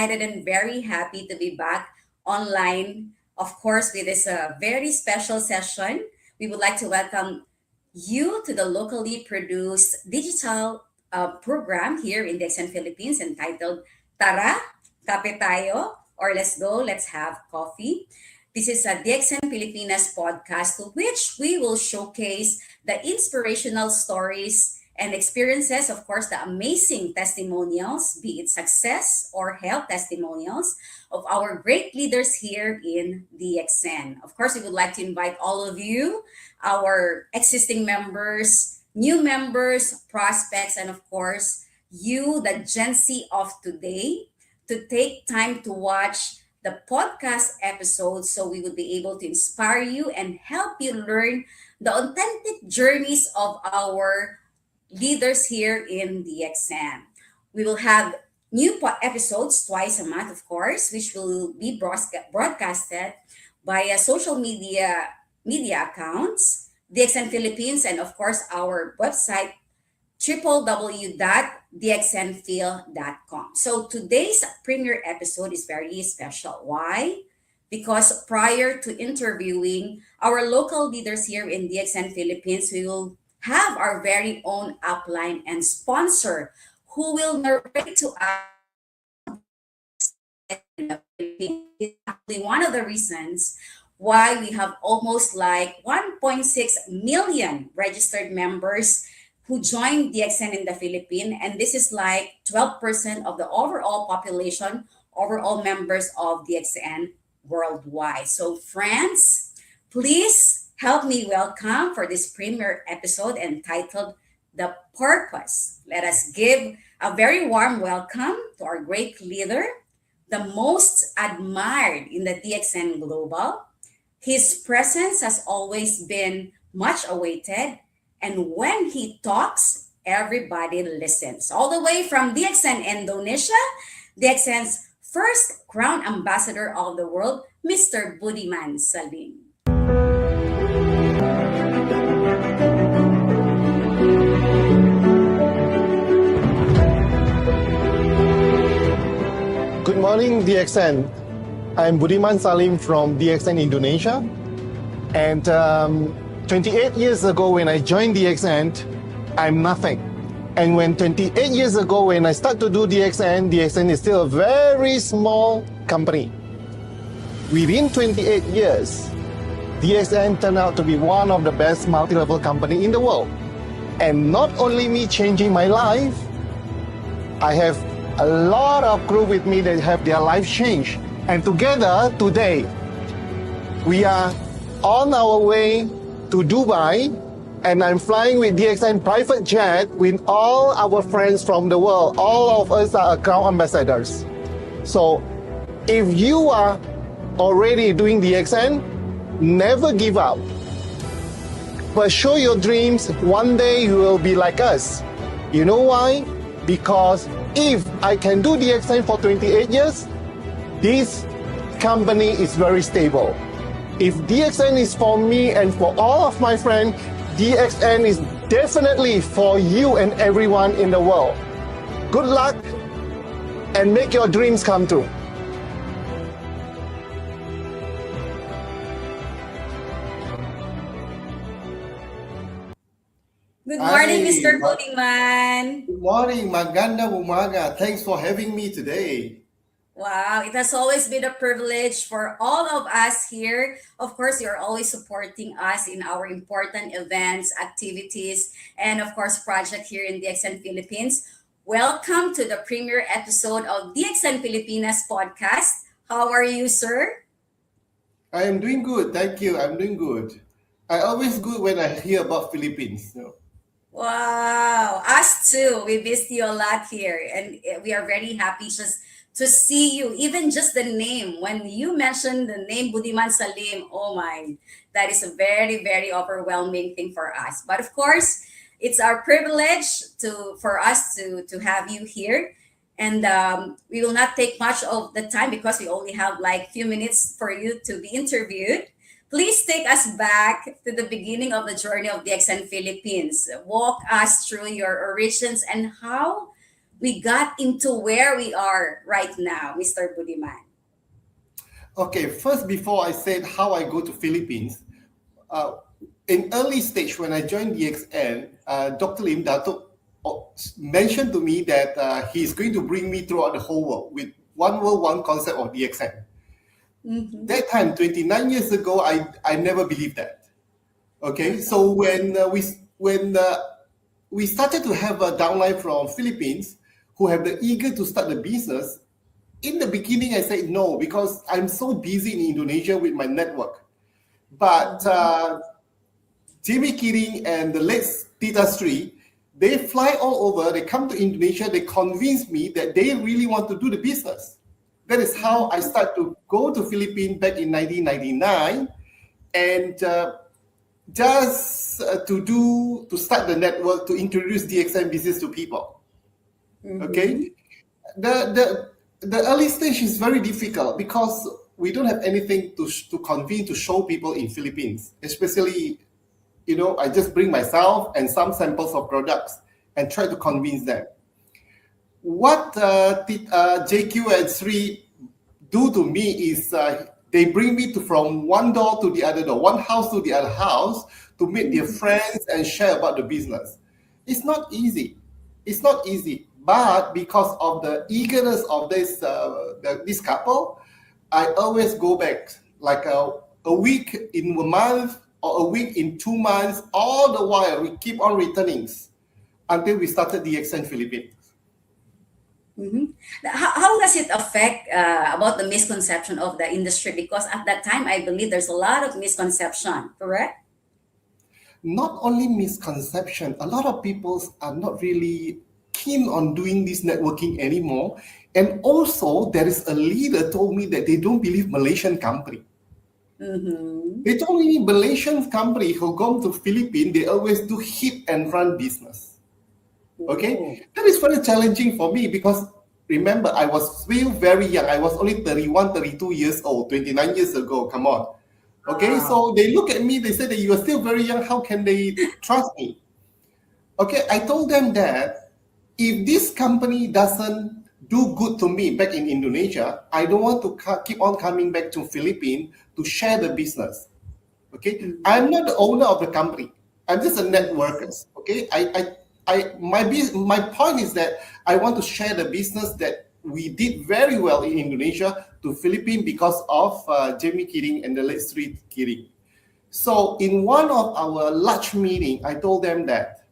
excited and very happy to be back online, of course, with this very special session. We would like to welcome you to the locally produced digital program here in the XN Philippines entitled Tara, Kape tayo, or Let's Go, Let's Have Coffee. This is a DXN Pilipinas podcast to which we will showcase the inspirational stories and experiences, of course, the amazing testimonials, be it success or health testimonials of our great leaders here in DXN. Of course, we would like to invite all of you, our existing members, new members, prospects, and of course, you, the Gen Z of today, to take time to watch the podcast episodes so we would be able to inspire you and help you learn the authentic journeys of our leaders here in DXN. We will have new episodes twice a month, of course, which will be broadcasted via social media accounts, DXN Philippines, and of course our website www.dxnphil.com. So today's premiere episode is very special. Why? Because prior to interviewing our local leaders here in DXN Philippines, we will have our very own upline and sponsor who will narrate to us actually one of the reasons why we have almost like 1.6 million registered members who joined DXN in the Philippines. And this is like 12% of the overall population, overall members of DXN worldwide. So friends, please help me welcome for this premiere episode entitled The Purpose. Let us give a very warm welcome to our great leader, the most admired in the DXN Global. His presence has always been much awaited, and when he talks, everybody listens. All the way from DXN Indonesia, DXN's first crown ambassador of the world, Mr. Budiman Salim. Good morning, DXN. I'm Budiman Salim from DXN Indonesia. And 28 years ago when I joined DXN, I'm nothing. And when 28 years ago when I started to do DXN is still a very small company. Within 28 years, DXN turned out to be one of the best multi-level company in the world. And not only me changing my life, I have a lot of crew with me that have their life changed. And together today, we are on our way to Dubai, and I'm flying with DXN private jet with all our friends from the world. All of us are crown ambassadors. So if you are already doing DXN, never give up. Pursue your dreams. One day you will be like us. You know why? Because if I can do DXN for 28 years, this company is very stable. If DXN is for me and for all of my friends, DXN is definitely for you and everyone in the world. Good luck and make your dreams come true. Good morning, Hi, Mr. Budiman. good morning, magandang umaga. Thanks for having me today. Wow, it has always been a privilege for all of us here. Of course, you're always supporting us in our important events, activities, and of course, project here in DXN Philippines. Welcome to the premiere episode of DXN Filipinas podcast. How are you, sir? I am doing good, thank you. I'm doing good. I always good when I hear about Philippines. Wow, us too. We missed you a lot here, and we are very happy just to see you. Even just the name, when you mentioned the name Budiman Salim, oh my, that is a very, very overwhelming thing for us. But of course, it's our privilege for us to have you here. And we will not take much of the time because we only have like few minutes for you to be interviewed. Please take us back to the beginning of the journey of DXN Philippines. Walk us through your origins and how we got into where we are right now, Mr. Budiman? Okay, first, before I said how I go to Philippines, uh, in early stage when I joined DXN, Dr. Lim Datuk mentioned to me that he's going to bring me throughout the whole world with one world, one concept of DXN. That time, 29 years ago, I never believed that. Okay, so when we started to have a downline from Philippines who have the eager to start the business, in the beginning I said no because I'm so busy in Indonesia with my network. But 𝗕𝗂𝗡 and the late 𝗕𝙂𝗡, they fly all over, they come to Indonesia, they convince me that they really want to do the business. That is how I start to go to Philippines back in 1999 and just to start the network, to introduce DXN business to people. Okay, the early stage is very difficult because we don't have anything to convince, to show people in Philippines, especially, I just bring myself and some samples of products and try to convince them. What JQ and Sri do to me is they bring me from one door to the other door, one house to the other house, to meet their friends and share about the business. It's not easy. It's not easy. But because of the eagerness of this couple, I always go back like a week in a month or a week in 2 months. All the while, we keep on returning until we started DXN Philippines. How does it affect about the misconception of the industry? Because at that time, I believe there's a lot of misconception, correct? Not only misconception, a lot of people are not really keen on doing this networking anymore. And also, there is a leader told me that they don't believe Malaysian company. They told me Malaysian company who come to Philippines, they always do hit and run business. Okay, that is very challenging for me because remember, I was still very young. I was only 31, 32 years old, 29 years ago. Come on. Okay, so they look at me, they say that you are still very young. How can they trust me? Okay, I told them that if this company doesn't do good to me back in Indonesia, I don't want to keep on coming back to Philippines to share the business. Okay, I'm not the owner of the company. I'm just a networker. Okay, my point is that I want to share the business that we did very well in Indonesia to Philippines because of 𝗕𝗂𝗡 and the late 𝗕𝗂𝗡. So in one of our large meeting, I told them that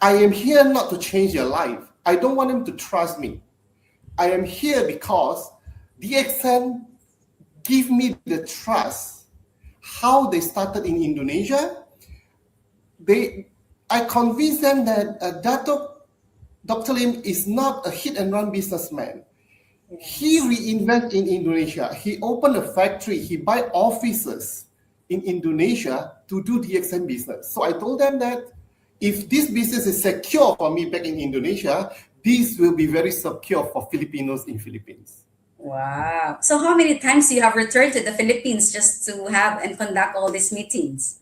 I am here not to change their life. I don't want them to trust me. I am here because DXN give me the trust. How they started in Indonesia, I convinced them that Dr. Lim is not a hit and run businessman. He reinvent in Indonesia. He opened a factory. He buy offices in Indonesia to do DXN business. So I told them that if this business is secure for me back in Indonesia, this will be very secure for Filipinos in Philippines. Wow. So how many times you have returned to the Philippines just to have and conduct all these meetings?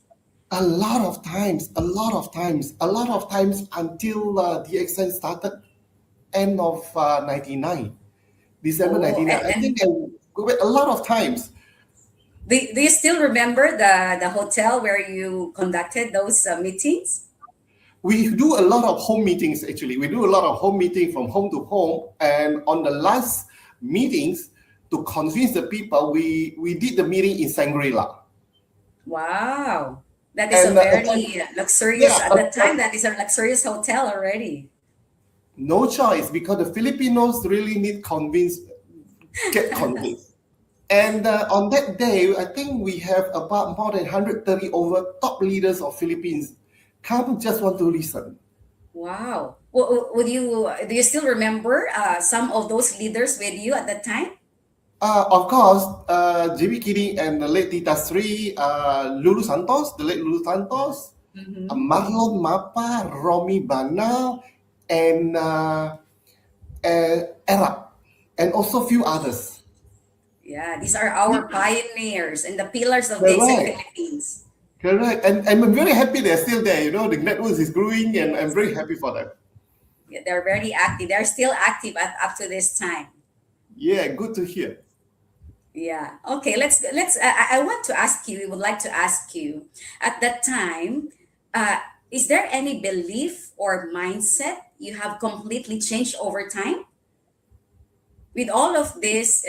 A lot of times until DXN started end of 99, December 99. I think I go back a lot of times. Do you still remember the hotel where you conducted those meetings? We do a lot of home meetings, actually. We do a lot of home meetings from home to home. And on the last meetings, to convince the people, we did the meeting in Shangri-La. Wow. That is a very luxurious, at that time, that is a luxurious hotel already. No choice, because the Filipinos really get convinced. And on that day, I think we have about more than 130 over top leaders of Philippines come just want to listen. Wow. Do you still remember some of those leaders with you at that time? Of course, 𝗕𝗂𝗡 and the late 𝗕𝗂𝗡, Lulu Santos, the late Lulu Santos, Marlon Mapa, Romy Banal, and Arab, and also a few others. Yeah, these are our pioneers and the pillars of the Philippines. Correct. And I'm very happy they're still there. The network is growing and I'm very happy for them. Yeah, they're very active. They're still active up to this time. Yeah, good to hear. Yeah. Okay. Let's. I want to ask you. We would like to ask you at that time. Uh, is there any belief or mindset you have completely changed over time with all of this?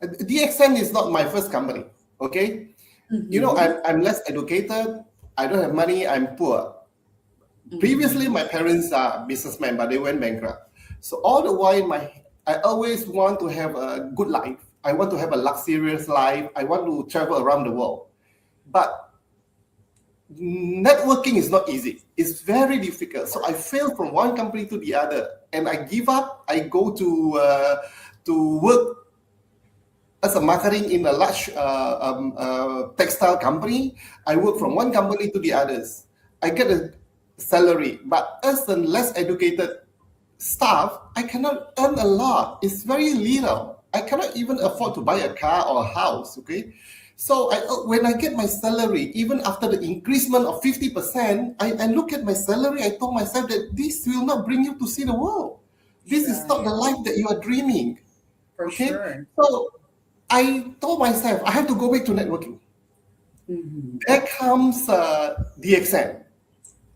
DXN is not my first company, okay? You know, Mhm, I'm less educated, I don't have money, I'm poor. Previously, mhm. my parents are businessmen, but they went bankrupt. So all the while, I always want to have a good life. I want to have a luxurious life. I want to travel around the world. But networking is not easy. It's very difficult. So I fail from one company to the other, and I give up. I go to work as a marketing in a large textile company. I work from one company to the others. I get a salary, but as a less educated staff, I cannot earn a lot. It's very little. I cannot even afford to buy a car or a house. Okay, so when I get my salary, even after the increasement of 50%, I look at my salary. I told myself that this will not bring you to see the world. This is not Right. the life that you are dreaming. For Okay, sure. so I told myself I have to go back to networking. Hmm. There comes DXN.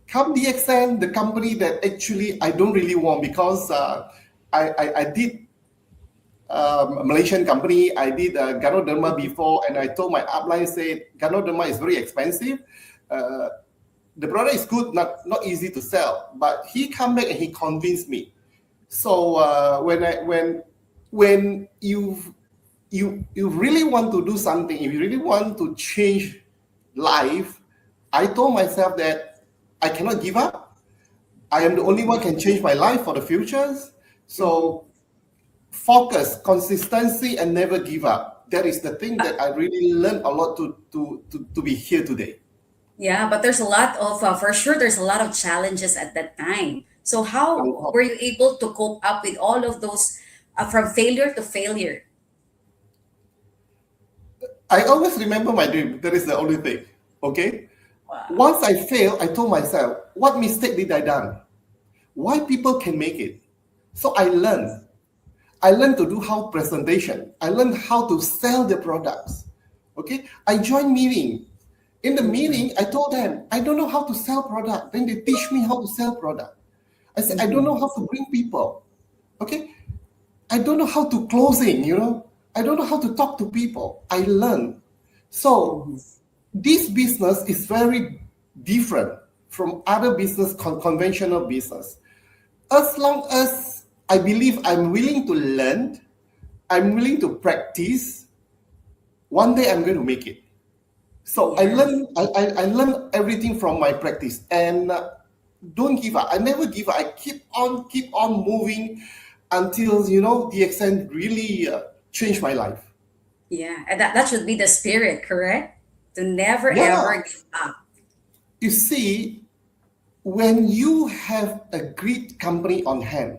Come DXN, the company that actually I don't really want, because I did a Malaysian company. I did 𝗏𝙗𝗚𝗏𝗶𝗶𝗺 before, and I told my upline, said 𝗏𝙗𝗏𝗏𝗏 is very expensive. The product is good, not easy to sell. But he come back and he convinced me. So when you really want to do something, if you really want to change life, I told myself that I cannot give up. I am the only one can change my life for the futures. Hmm. So focus, consistency, and never give up. That is the thing that I really learned a lot to be here today. Yeah, but there's a lot of, for sure, there's a lot of challenges at that time. So, A how lot. were you able to cope up with all of those from failure to failure? I always remember my dream. That is the only thing. Okay. Wow. Once I failed, I told myself, what mistake did I done? Why people can make it? So I learned. I learned to do how presentation. I learned how to sell the products. Okay. I joined meeting. In the Mm-hmm. meeting, I told them, I don't know how to sell product. Then they teach me how to sell product. I said, I don't Mm-hmm. know how to bring people. Okay. I don't know how to closing. I don't know how to talk to people. I learned. So Mm-hmm. this business is very different from other business, conventional business. As long as I believe I'm willing to learn, I'm willing to practice, one day I'm going to make it. So Yes. I learn everything from my practice, and don't give up. I never give up. I keep on moving until the extent really changed my life. Yeah, and that should be the spirit, correct? To never Yeah, ever give up. you see, when you have a great company on hand,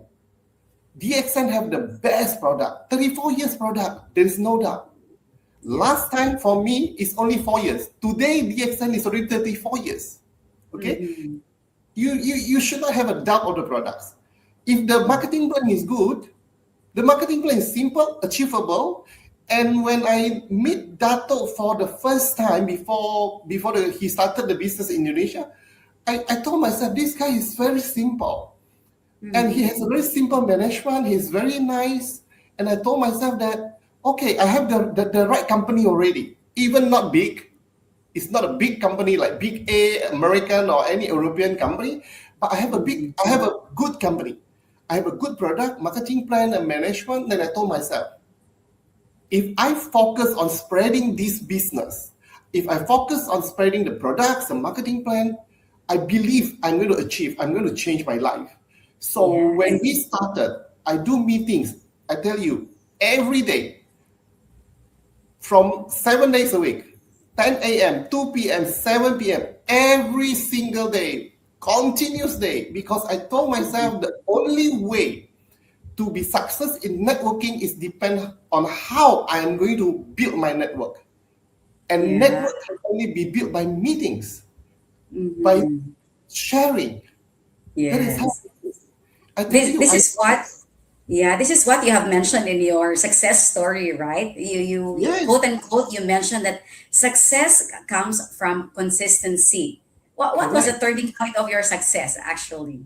DXN have the best product, 34 years product. There is no doubt. Yeah. Last time for me is only 4 years. Today DXN is already 34 years. Okay, Mm-hmm. you should not have a doubt of the products. If the marketing plan is good, the marketing plan is simple, achievable. And when I meet Dato for the first time before he started the business in Indonesia, I told myself, this guy is very simple. And he Mm-hmm. has a very simple management. He's very nice. And I told myself that, okay, I have the right company already. Even not big. It's not a big company like Big A, American, or any European company. But Mm-hmm. I have a good company. I have a good product, marketing plan, and management. Then I told myself, if I focus on spreading this business, if I focus on spreading the products, the marketing plan, I believe I'm going to change my life. So when Yes. we started, I do meetings, I tell you, every day, from 7 days a week, 10 a.m., 2 p.m., 7 p.m., every single day, continuous day, because I told Mm-hmm. myself the only way to be success in networking is depend on how I am going to build my network. And Yeah. network can only be built by meetings, by Mm-hmm. sharing. That is how Yes. I tell This you. this is what, yeah, this is what you have mentioned in your success story, right? You Yes, quote unquote you mentioned that success comes from consistency. What was the correct. turning point of your success actually?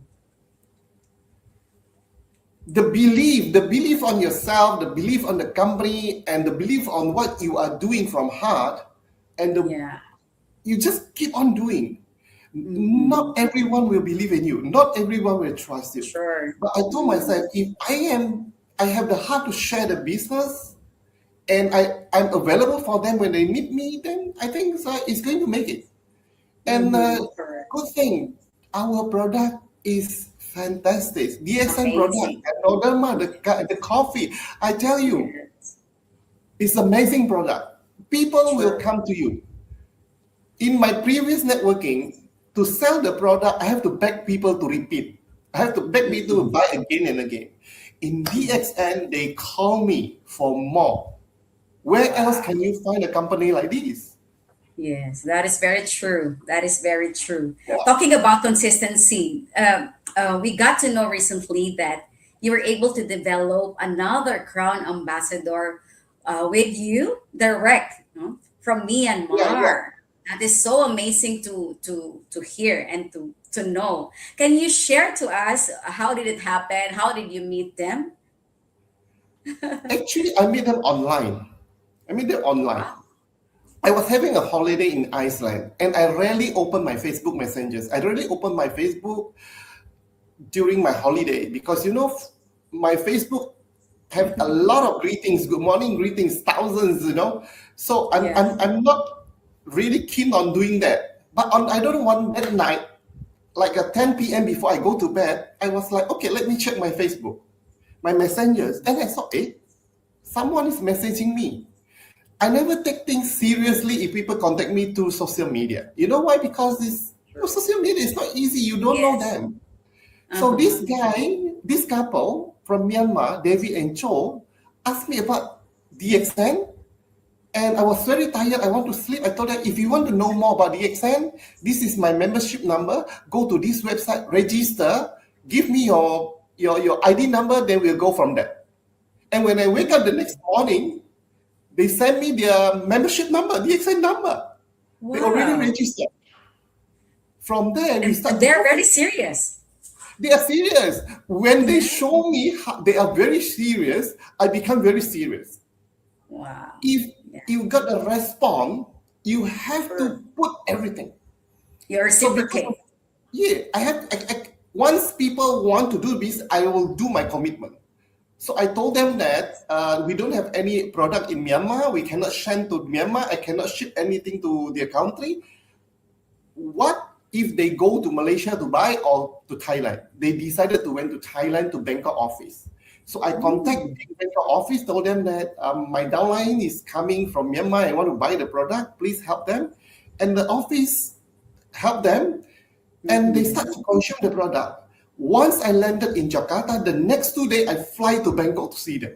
The belief on yourself, the belief on the company, and the belief on what you are doing from heart, and Yeah. you just keep on doing. Mm-hmm. Not everyone will believe in you. Not everyone will trust you. Sure. But I told Mm-hmm. myself, if I have the heart to share the business, and I'm available for them when they need me, then I think it's going to make it. And Mm-hmm. Correct. good thing, our product is fantastic. DXN product, Amazing. and Norderma, the coffee. I tell you, Yes. it's amazing product. People will Sure. come to you. In my previous networking, to sell the product, I have to beg people to repeat. I have to beg people to Mm-hmm. buy again and again. In DXN, they call me for more. Where else Wow. can you find a company like this? Yes, that is very true. That is very true. Yeah. Talking about consistency, we got to know recently that you were able to develop another Crown Ambassador with you direct, no, from Yeah, yeah. Myanmar. That is so amazing to hear and to know. Can you share to us how did it happen? How did you meet them? Actually, I met them online. I met them online. Wow. I was having a holiday in Iceland, and I rarely open my Facebook messengers. I rarely open my Facebook during my holiday because my Facebook have a lot of greetings, good morning greetings, thousands. So I'm Yeah. I'm I'm not really keen on doing that. But I don't know, one that night, like at 10 p.m. before I go to bed, I was like, okay, let me check my Facebook, my messengers, and I saw, someone is messaging me. I never take things seriously if people contact me through social media. You know why? Because social media is not easy. You don't know Yes. them. So Uh-huh. this couple from Myanmar, David and Cho, asked me about DXN, and I was very tired. I want to sleep. I told them, if you want to know more about DXN, this is my membership number. Go to this website, register, give me your ID number, then we'll go from there. And when I wake up the next morning, they send me their membership number, DXN number. They already Wow. registered. From there, we And start to they're talk. very serious. They are serious. When they Yeah. show me how they are very serious, I become very serious. Wow. If Yeah. you got a response, you have Sure. to put everything. You So because reciprocate. yeah, once people want to do this, I will do my commitment. So I told them that we don't have any product in Myanmar. We cannot send to Myanmar. I cannot ship anything to their country. What if they go to Malaysia to buy or to Thailand? They decided to went to Thailand to Bangkok office. So I contacted Ooh. the Bangkok office, told them that my downline is coming from Myanmar. I want to buy the product. Please help them. And the office helped them, and they Mm-hmm. start to consume the product. Once I landed in Jakarta, the next 2 days I fly to Bangkok to see them.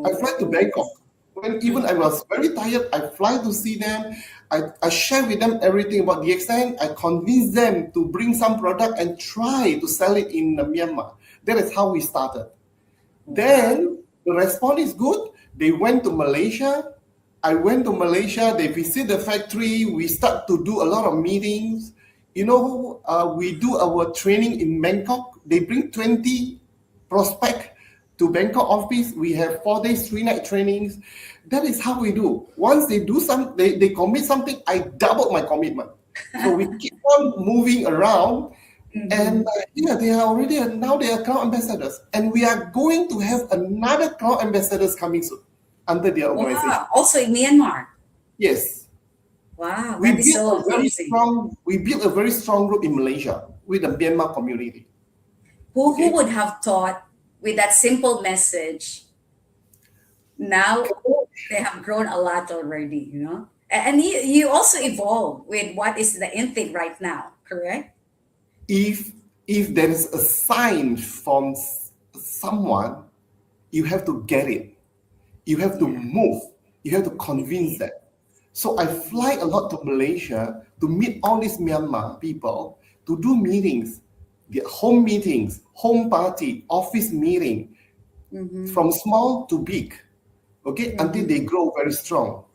I fly to Oh. Bangkok. When even I was very tired, I fly to see them. I share with them everything about the extent. I convince them to bring some product and try to sell it in Myanmar. That is how we started. Wow. Then the response is good. They went to Malaysia. I went to Malaysia. They visit the factory. We start to do a lot of meetings. We do our training in Bangkok. They bring 20 prospect to Bangkok office. We have 4 days, 3 night trainings. That is how we do. Once they do they commit something, I double my commitment. So we keep on moving around, and Mm-hmm. yeah, they are already now they are cloud ambassadors, and we are going to have another cloud ambassadors coming soon under their organization. Wow. Also in Myanmar. Yes, Wow. That is so amazing. we built a very strong group in Malaysia with the Myanmar community. Who Okay. would have thought with that simple message? Now they have grown a lot already, you know? And you also evolve with what is the intake right now, correct? if if there is a sign from someone, you have to get it. You have to Yeah. move. You have to convince Indeed. them. So I fly a lot to Malaysia to meet all these Myanmar people to do meetings. the home meetings, home party, office meeting, from small to big, okay, until they grow very strong.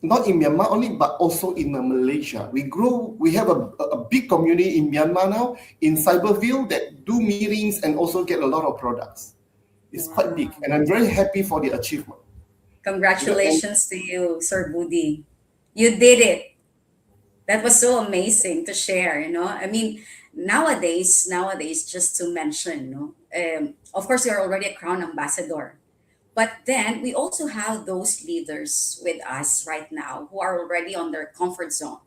Not in Myanmar only, but also in Malaysia. We have a big community in Myanmar now, in 𝗫𝗱𝗃𝗀, that do meetings and also get a lot of products. It's quite big, and I'm very happy for the achievement. Congratulations to you, Sir Budi. You did it. That was so amazing to share, I mean, nowadays, just to mention, of course, you're already a crown ambassador. But then we also have those leaders with us right now who are already on their comfort zone.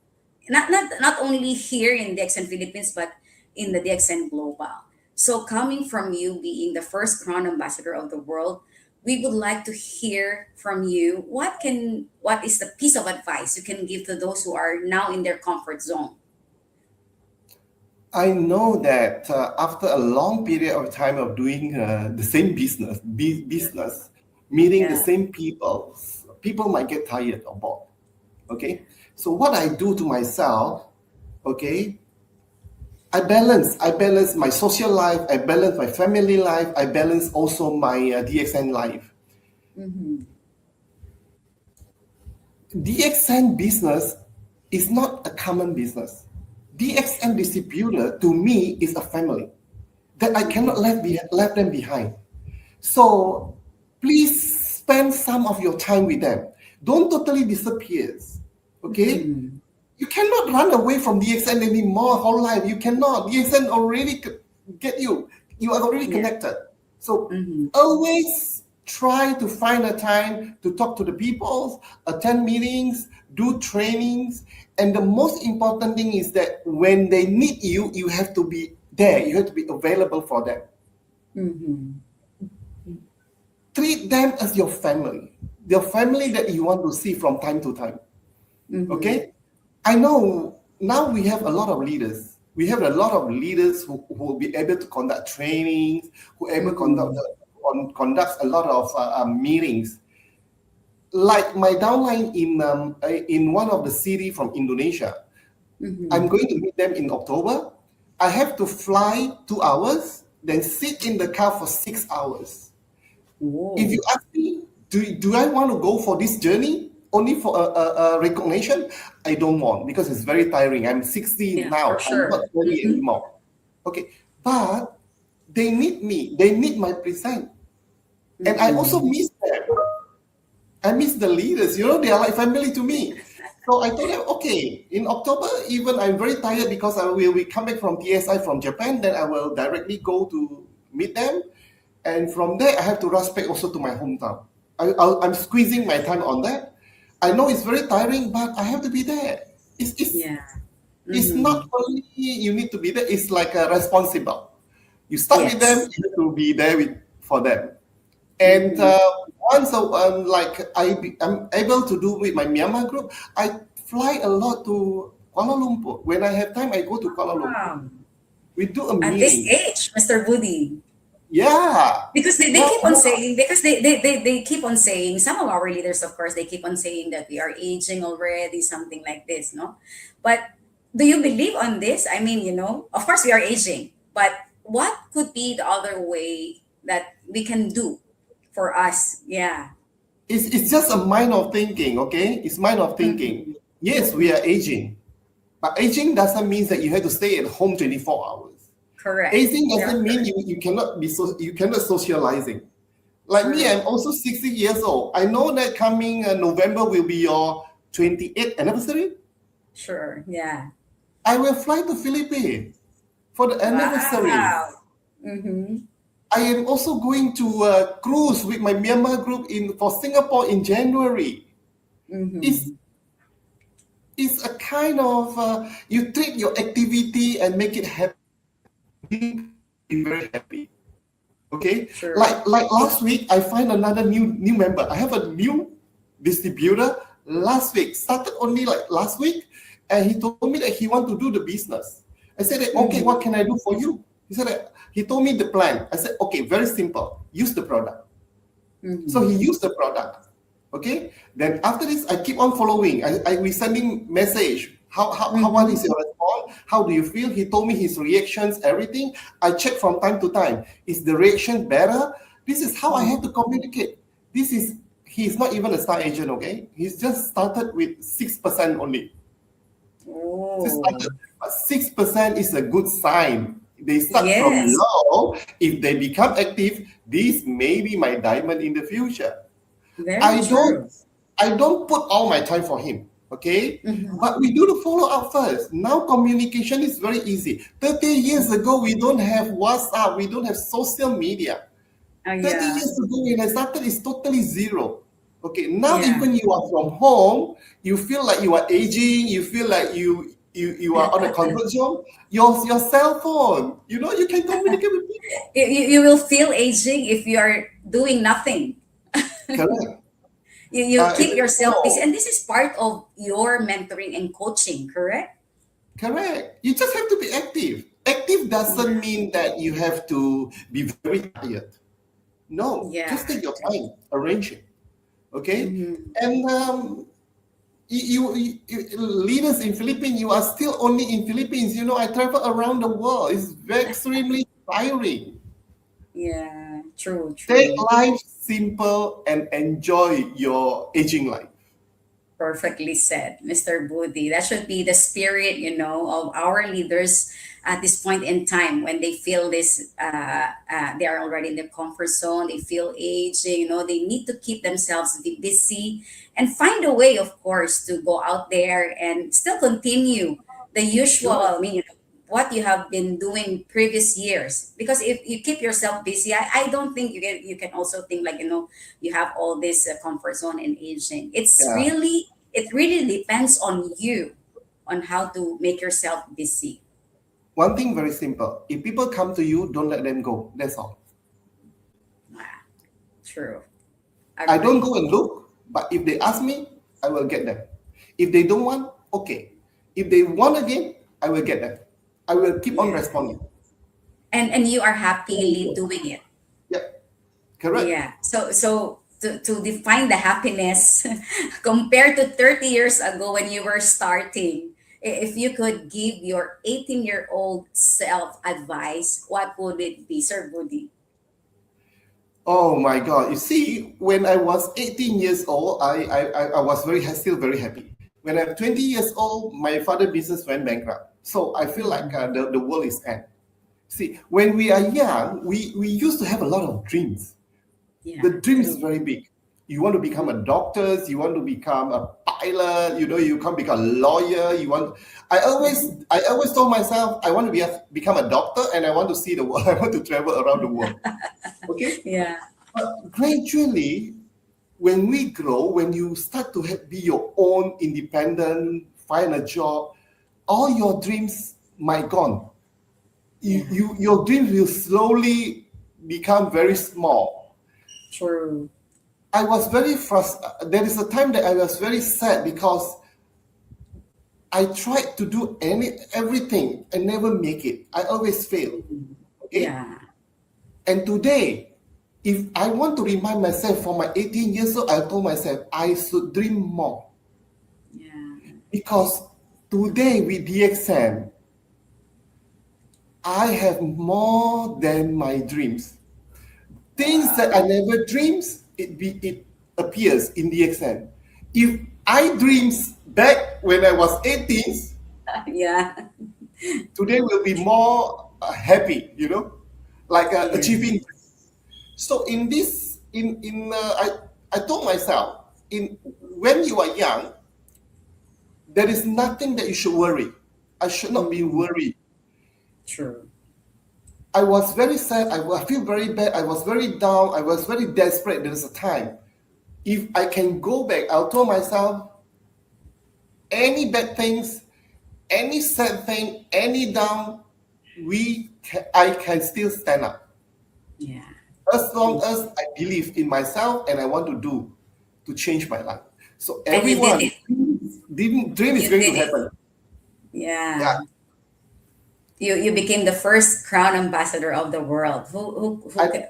Not only here in DXN Philippines, but in the DXN Global. So coming from you being the first crown ambassador of the world, we would like to hear from you what is the piece of advice you can give to those who are now in their comfort zone? I know that after a long period of time of doing the same business, meeting the same people might get tired or bored. Okay, so what I do to myself, okay, I balance my social life, I balance my family life, I balance also my DXN life. DXN business is not a common business. DXN distributor to me is a family that I cannot let them behind. So please spend some of your time with them. Don't totally disappear. Okay? You cannot run away from DXN anymore whole life. You cannot. DXN already get you. You are already connected. So always try to find a time to talk to the people, attend meetings, do trainings. And the most important thing is that when they need you, you have to be there. You have to be available for them. Treat them as your family that you want to see from time to time. Okay? I know now we have a lot of leaders. We have a lot of leaders who will be able to conduct trainings, who are able to conduct a lot of meetings. Like my downline in one of the city from Indonesia, I'm going to meet them in October. I have to fly 2 hours, then sit in the car for 6 hours. Whoa. If you ask me, do I want to go for this journey only for a recognition? I don't want, because it's very tiring. I'm 60 now. Sure. I'm not 20 anymore. Okay, but they need me. They need my presence. And I also miss them. I miss the leaders. They are like family to me. So I told them, okay, in October, even I'm very tired because I will be coming from TSI from Japan, then I will directly go to meet them. And from there, I have to rush back also to my hometown. I'm squeezing my time on that. I know it's very tiring, but I have to be there. It's not only you need to be there, it's like a responsible. You start with them, you have to be there for them. And once I'm able to do with my Myanmar group, I fly a lot to Kuala Lumpur. When I have time, I go to Kuala Lumpur. We do a meeting. At this age, Mr. Budi. Yeah. Because they keep on saying, they keep on saying, some of our leaders, of course, they keep on saying that we are aging already, something like this, no? But do you believe on this? I mean, of course we are aging, but what could be the other way that we can do for us? Yeah. It's just a mind of thinking, okay? It's mind of thinking. Yes, we are aging. But aging doesn't mean that you have to stay at home 24 hours. Correct. Aging doesn't mean you cannot be you cannot socializing. Like me, I'm also 60 years old. I know that coming November will be your 28th anniversary. Sure, yeah. I will fly to Philippines for the anniversary. Wow. I am also going to cruise with my Myanmar group for Singapore in January. It's a kind of you take your activity and make it happy. Be very happy. Okay, sure. Like last week, I find another new member. I have a new distributor last week. Started only like last week, and he told me that he want to do the business. I said, okay, what can I do for you? He said, he told me the plan. I said, okay, very simple. Use the product. So he used the product. Okay. Then after this, I keep on following. We sending message. How what is your response? How do you feel? He told me his reactions, everything. I check from time to time. Is the reaction better? This is how I have to communicate. He's not even a star agent, okay? He's just started with 6% only. Oh, But 6% is a good sign. They start from yes, low. If they become active, this may be my diamond in the future. very I don't true. I don't put all my time for him, okay? Mhm. But we do the follow up first. Now communication is very easy. 30 years ago, we don't have WhatsApp, we don't have social media. Oh, 30 yeah, years ago when I started, it's totally zero. Okay, now yeah. even you are from home, you feel like you are aging, you feel like you are on a comfort zone. Your cell phone, you can communicate with people. You will feel aging if you are doing nothing. Correct. You keep Even yourself busy, though, and this is part of your mentoring and coaching, correct? correct. You just have to be active. Active doesn't mean that you have to be very tired. No, Yeah. just take your time, arrange it. Okay, Mhm. and leaders in Philippines, you are still only in Philippines. I travel around the world. It's very extremely tiring. Yeah, true, Take true. life simple and enjoy your aging life. Perfectly said, Mr. Budi. That should be the spirit, of our leaders at this point in time when they feel this, they are already in the comfort zone, they feel aging, they need to keep themselves busy and find a way, of course, to go out there and still continue the usual, Correct. I mean, what you have been doing previous years. Because if you keep yourself busy, I don't think you can also think like, you have all this comfort zone and aging. Yeah. It really depends on you on how to make yourself busy. One thing very simple. If people come to you, don't let them go. That's all. Ah, true. I don't Agree. go and look, but if they ask me, I will get them. If they don't want, okay. If they want again, I will get them. I will keep on Yeah. responding. And you are happily doing it. Yep, correct. Yeah. So to define the happiness compared to 30 years ago when you were starting, if you could give your 18-year-old self advice, what would it be, Sir Budi? Oh my God. You see, when I was 18 years old, I was still very happy. When I'm 20 years old, my father business went bankrupt. So I feel like Mhm. the world is end. See, when we are young, we used to have a lot of dreams. Yeah, The dream is true. very big. You want to become a doctor, you want to become a pilot, you can become a lawyer, I always told myself I want to become a doctor and I want to see the world. I want to travel around the world. Okay? Yeah. But gradually, when we grow, when you start to be your own independent, find a job, all your dreams might gone. Yeah. Your dreams will slowly become very small. True. I was very frustrated. There is a time that I was very sad because I tried to do everything and never make it. I always fail. Mhm. Okay? Yeah. And today, if I want to remind myself for my 18 years old, I told myself I should dream more. Yeah. Because today with DXN, I have more than my dreams. Things that I Wow. never dreams, it appears in DXN. If I dreams back when I was 18, Yeah. today will be more happy, like Yes. achieving. So in this, in I told myself, in when you are young, there is nothing that you should worry. I should not be Mhm. worried. True. I was very sad. I feel very bad. I was very down. I was very desperate. There was a time. If I can go back, I'll tell myself any bad things, any sad thing, any down, I can still stand up. Yeah. As long as I believe in myself and I want to do to change my life. So And you did everyone, it. dream is You going to did it. happen. Yeah. Yeah. You became the first crown ambassador of the world. I,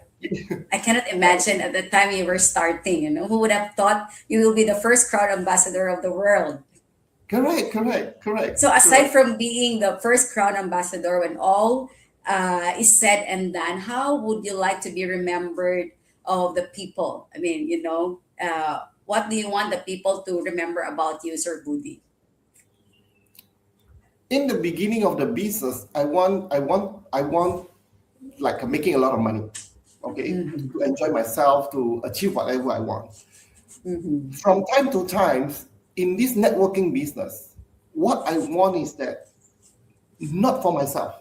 I cannot imagine at the time you were starting, who would have thought you will be the first crown ambassador of the world? Correct. So aside from being the first crown ambassador, when all is said and done, how would you like to be remembered of the people? I mean, what do you want the people to remember about you, Sir Budi? In the beginning of the business, I want like making a lot of money, okay, to enjoy myself, to achieve whatever I want. Mm-hmm. From time to time, in this networking business, what I want is that not for myself.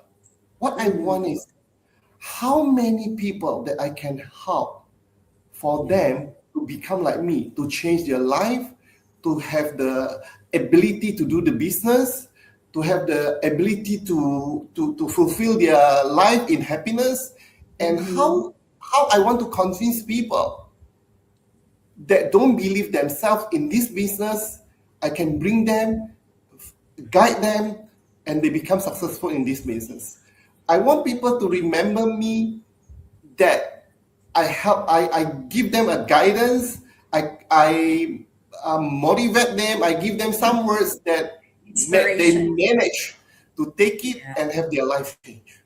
What I want is how many people that I can help for them to become like me, to change their life, to have the ability to do the business, to have the ability to fulfill their life in happiness, and Mm-hmm. how I want to convince people that don't believe themselves in this business, I can bring them, guide them, and they become successful in this business. I want people to remember me that I give them a guidance, I motivate them, I give them some words that they Inspiration. manage to take it Yeah. and have their life change.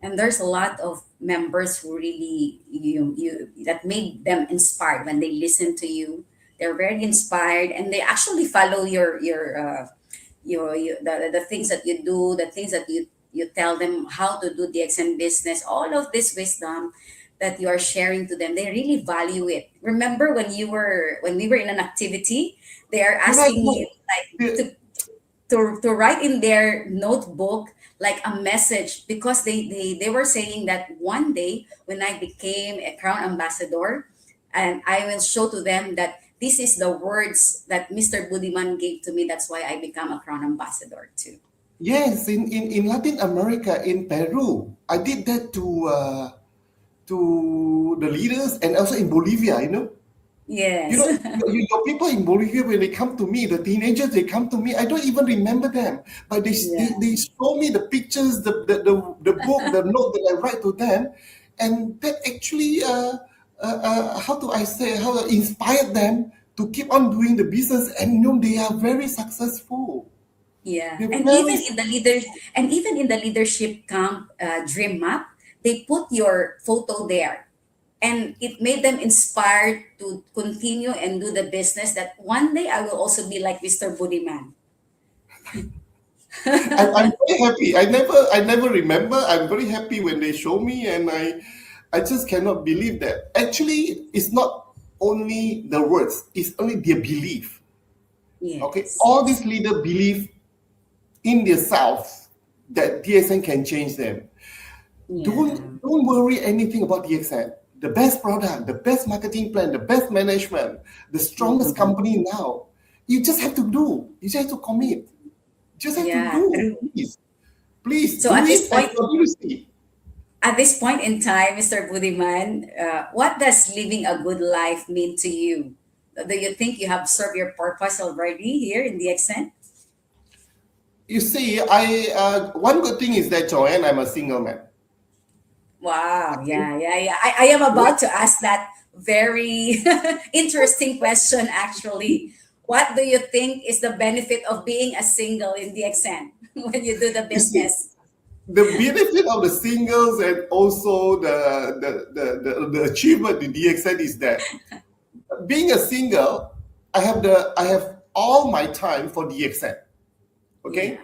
And there's a lot of members who really you that made them inspired when they listen to you. They're very inspired, and they actually follow the things that you do, the things that you tell them how to do the XN business. All of this wisdom that you are sharing to them, they really value it. Remember when we were in an activity, they are Correct. asking you like The- to write in their notebook like a message, because they were saying that one day when I became a crown ambassador, and I will show to them that this is the words that Mr. Budiman gave to me. That's why I become a crown ambassador too. Yes, in Latin America, in Peru, I did that to the leaders, and also in Bolivia. You Yes. know, your people in Bolivia, when they come to me, the teenagers, they come to me, I don't even remember them, but Yeah. they show me the pictures, the book, the note that I write to them, and that actually, how do I say, how to inspire them to keep on doing the business, and they are very successful. Yeah, They're very, and even in the leadership camp dream map, they put your photo there, and it made them inspired to continue and do the business. That one day I will also be like Mr. Budiman. I'm very happy. I never remember. I'm very happy when they show me, and I just cannot believe that. Actually, it's not only the words; it's only their belief. Okay, Yes, all yes, these leaders believe in themselves that DSN can change them. Don't yeah. don't worry anything about DXN. The best product, the best marketing plan, the best management, the strongest Mhm. company now. You just have to do. You just have to commit. Just have to Yeah, do. true. Please So do it, and you're going to see. at this point in time, Mr. Budiman, what does living a good life mean to you? Do you think you have served your purpose already here in the accent? You see, I one good thing is that, Joanne, I'm a single man. Wow, Okay? yeah, yeah, yeah. I am about to ask that very interesting question, actually. What do you think is the benefit of being a single in the accent when you do the You see, business? the benefit of the singles and also the achievement in DXN is that being a single, I have all my time for DXN. Okay, Yeah,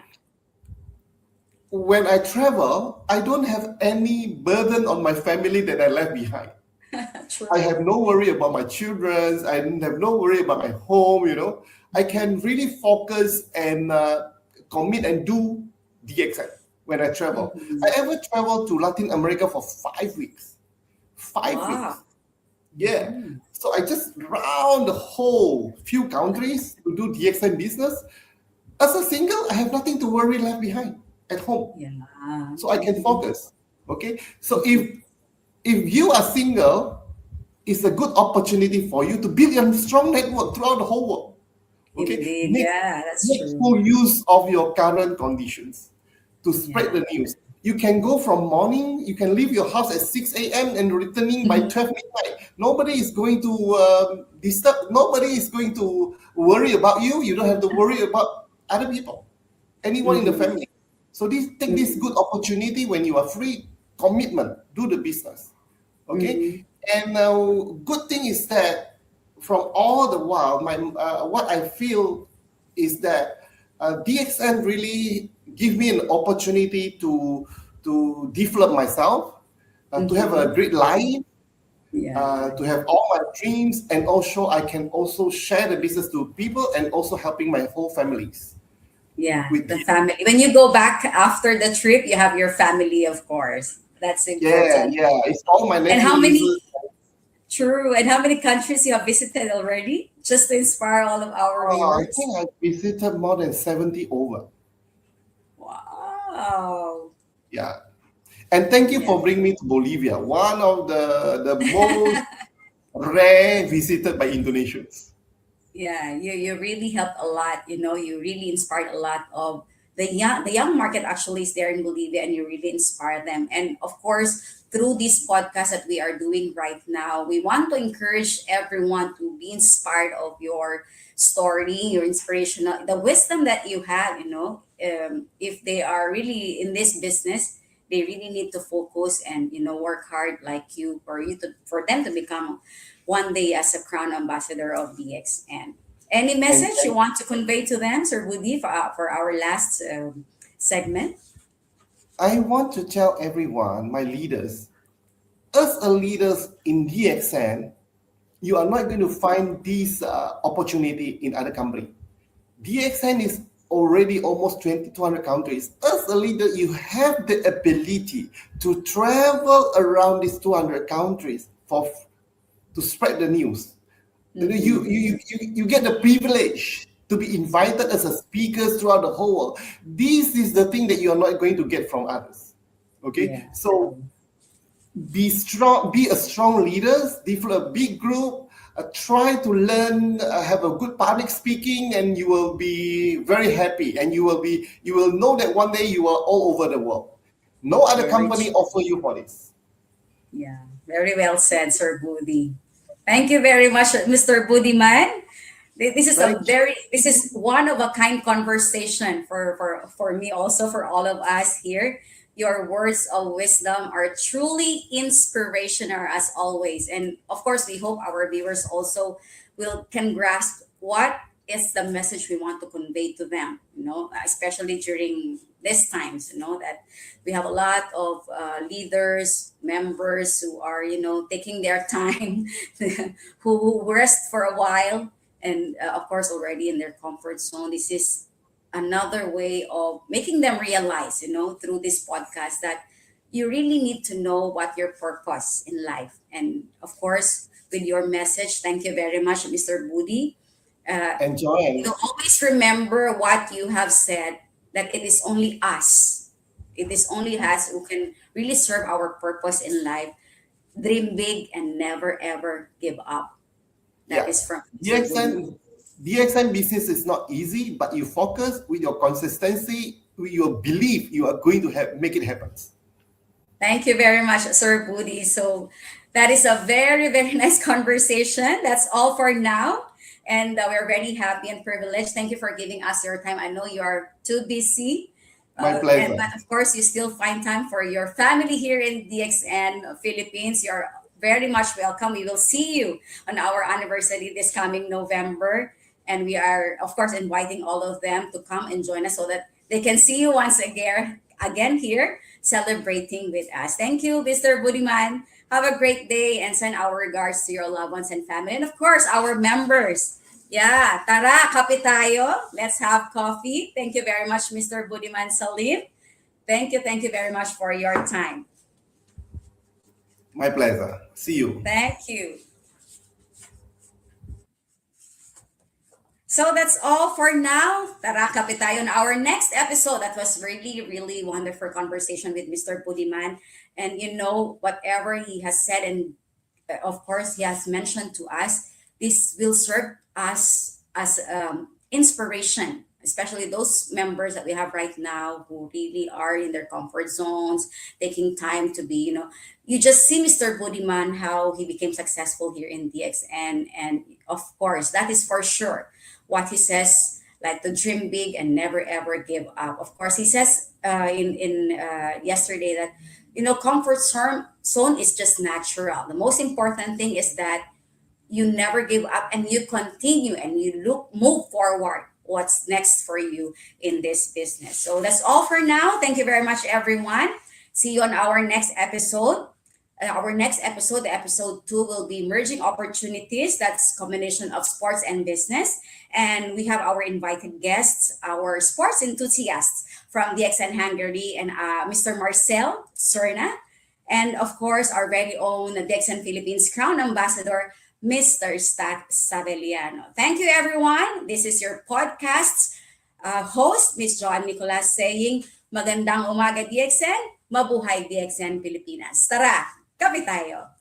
when I travel, I don't have any burden on my family that I left behind. I true. have no worry about my children. I have no worry about my home. I can really focus and commit and do DXN when I travel. I Mhm. ever traveled to Latin America for 5 weeks. 5 weeks. Wow. Yeah. So I just round the whole few countries to do DXN business. As a single, I have nothing to worry left behind at home. Yeah. So I can focus. Okay. So if you are single, it's a good opportunity for you to build a strong network throughout the whole world. Okay, Indeed. make, Yeah, that's make true. full use of your current conditions to spread Yeah. the news. You can go from morning, you can leave your house at 6 a.m. and returning by 12 midnight. Nobody is going to disturb, nobody is going to worry about you. You don't have to worry about other people, anyone in the family. So take this good opportunity when you are free, commitment, do the business. Okay, and good thing is that from all the while, what I feel is that DXN really give me an opportunity to develop myself, to have a great life, Yeah. to have all my dreams, and also I can also share the business to people and also helping my whole families Yeah, with the this. family. When you go back after the trip, you have your family, of course. That's Yeah, important. yeah. It's all my And nephew, how many, nieces. true, and how many countries you have visited already? Just to inspire all of our I viewers. think I visited more than 70 over. Wow. Yeah. And thank you Yeah. for bringing me to Bolivia, one of the most rare visited by Indonesians. Yeah, you really helped a lot. You really inspired a lot of the young market actually is there in Bolivia, and you really inspire them. And of course, through this podcast that we are doing right now, we want to encourage everyone to be inspired of your story, your inspirational, the wisdom that you have. If they are really in this business, they really need to focus and work hard like you, for them to become one day as a crown ambassador of DXN. Any And message you want to convey to them, Sir Woody, for our last segment? I want to tell everyone, my leaders, as a leaders in DXN, you are not going to find this opportunity in other company. DXN is already almost 200 countries. As a leader, you have the ability to travel around these 200 countries to spread the news. You get the privilege to be invited as a speaker throughout the whole world. This is the thing that you are not going to get from others. Okay, Yeah. so be strong, be a strong leader, develop a big group, try to learn, have a good public speaking, and you will be very happy, and you will know that one day you are all over the world. No other Very company true. offer you for this. Yeah. Very well said, Sir Woody. Thank you very much, Mr. Budiman. Thank you. This is one of a kind conversation for me, also for all of us here. Your words of wisdom are truly inspirational as always, and of course we hope our viewers also will can grasp what is the message we want to convey to them, especially during these times, that we have a lot of leaders, members who are taking their time who rest for a while, and of course already in their comfort zone. This is another way of making them realize, through this podcast, that you really need to know what your purpose in life. And of course, with your message, thank you very much, Mr. Budi. Enjoy. Always remember what you have said, that it is only us. It is only us who can really serve our purpose in life. Dream big and never ever give up. That Yeah. is from Mr. Budi. DXN business is not easy, but you focus with your consistency, with your belief, you are going to make it happen. Thank you very much, Sir Budi. So that is a very, very nice conversation. That's all for now. And we're very happy and privileged. Thank you for giving us your time. I know you are too busy. My pleasure. But of course, you still find time for your family here in DXN Philippines. You're very much welcome. We will see you on our anniversary this coming November. And we are, of course, inviting all of them to come and join us so that they can see you once again here celebrating with us. Thank you, Mr. Budiman. Have a great day and send our regards to your loved ones and family. And of course, our members. Yeah, tara, kape tayo. Let's have coffee. Thank you very much, Mr. Budiman Salim. Thank you very much for your time. My pleasure. See you. Thank you. So that's all for now. Tara, kape tayo on our next episode. That was really, really wonderful conversation with Mr. Budiman. And whatever he has said, and of course, he has mentioned to us, this will serve us as inspiration, especially those members that we have right now who really are in their comfort zones, taking time to be, you just see Mr. Budiman, how he became successful here in DXN. And of course, that is for sure. What he says like to dream big and never ever give up. Of course, he says in yesterday that comfort zone is just natural. The most important thing is that you never give up and you continue and you move forward what's next for you in this business. So that's all for now. Thank you very much, everyone. See you on our next episode. Our next episode, the episode 2, will be merging opportunities. That's combination of sports and business. And we have our invited guests, our sports enthusiasts from DXN Hungary and Mr. Marcel Cerna. And of course, our very own DXN Philippines Crown Ambassador, Mr. Saveliano. Thank you, everyone. This is your podcast's host, Miss Joan Nicolas, saying, Magandang umaga, DXN. Mabuhay, DXN Pilipinas. Tara, kape tayo.